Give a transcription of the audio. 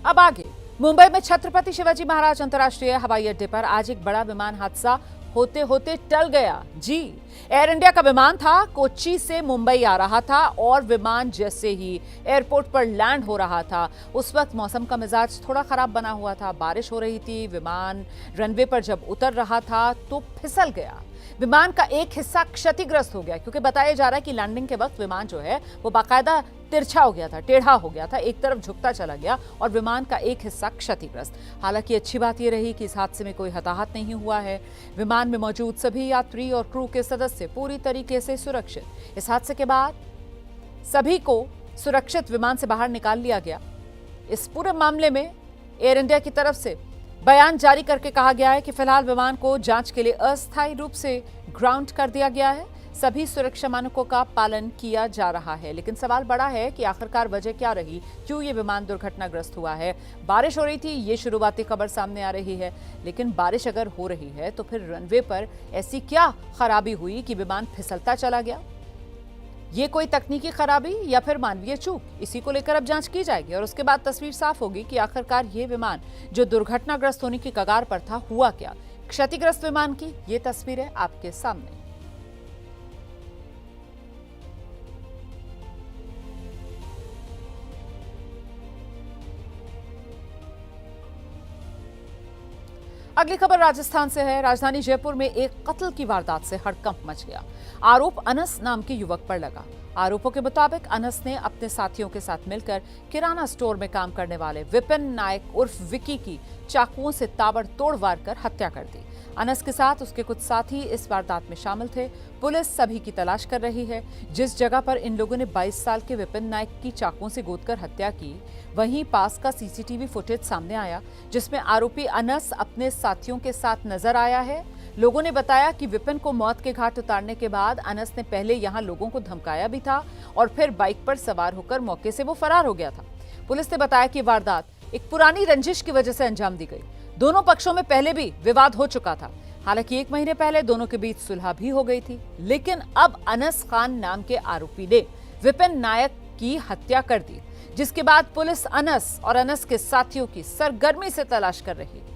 अब आगे, मुंबई में छत्रपति शिवाजी महाराज अंतर्राष्ट्रीय हवाई अड्डे पर आज एक बड़ा विमान हादसा होते होते टल गया। जी, एयर इंडिया का विमान था, कोच्चि से मुंबई आ रहा था और विमान जैसे ही एयरपोर्ट पर लैंड हो रहा था, उस वक्त मौसम का मिजाज थोड़ा खराब बना हुआ था, बारिश हो रही थी। विमान रनवे पर जब उतर रहा था तो फिसल गया। विमान का एक हिस्सा क्षतिग्रस्त हो गया, क्योंकि बताया जा रहा है कि लैंडिंग के वक्त विमान जो है वो बाकायदा तिरछा हो गया था, टेढ़ा हो गया था, एक तरफ झुकता चला गया और विमान का एक हिस्सा क्षतिग्रस्त। हालांकि अच्छी बात यह रही कि इस हादसे में कोई हताहत नहीं हुआ है। विमान में मौजूद सभी यात्री और क्रू के सदस्य पूरी तरीके से सुरक्षित। इस हादसे के बाद सभी को सुरक्षित विमान से बाहर निकाल लिया गया। इस पूरे मामले में एयर इंडिया की तरफ से बयान जारी करके कहा गया है कि फिलहाल विमान को जांच के लिए अस्थायी रूप से ग्राउंड कर दिया गया है। सभी सुरक्षा मानकों का पालन किया जा रहा है, लेकिन सवाल बड़ा है कि आखिरकार वजह क्या रही, क्यों ये विमान दुर्घटनाग्रस्त हुआ है। बारिश हो रही थी, ये शुरुआती खबर सामने आ रही है, लेकिन बारिश अगर हो रही है तो फिर रनवे पर ऐसी क्या खराबी हुई कि विमान फिसलता चला गया। ये कोई तकनीकी खराबी या फिर मानवीय चूक, इसी को लेकर अब जांच की जाएगी और उसके बाद तस्वीर साफ होगी कि आखिरकार ये विमान जो दुर्घटनाग्रस्त होने की कगार पर था हुआ क्या। क्षतिग्रस्त विमान की ये तस्वीरें आपके सामने। अगली खबर राजस्थान से है। राजधानी जयपुर में एक कत्ल की वारदात से हड़कंप मच गया। आरोप अनस नाम के युवक पर लगा। आरोपों के मुताबिक अनस ने अपने साथियों के साथ मिलकर किराना स्टोर में काम करने वाले विपिन नायक उर्फ विकी की चाकुओं से ताबड़तोड़ वार कर हत्या कर दी। अनस के साथ उसके कुछ साथी इस वारदात में शामिल थे। पुलिस सभी की तलाश कर रही है। जिस जगह पर इन लोगों ने 22 साल के विपिन नायक की चाकुओं से गोदकर हत्या की, वहीं पास का सीसीटीवी फुटेज सामने आया, जिसमें आरोपी अनस अपने साथियों के साथ नजर आया है। लोगों ने बताया कि विपिन को मौत के घाट उतारने के बाद अनस ने पहले यहां लोगों को धमकाया भी था और फिर बाइक पर सवार होकर मौके से वो फरार हो गया था। पुलिस ने बताया कि वारदात एक पुरानी रंजिश की वजह से अंजाम दी गई। दोनों पक्षों में पहले भी विवाद हो चुका था। हालांकि 1 महीने पहले दोनों के बीच सुलह भी हो गई थी, लेकिन अब अनस खान नाम के आरोपी ने विपिन नायक की हत्या कर दी, जिसके बाद पुलिस अनस और अनस के साथियों की सरगर्मी से तलाश कर रही है।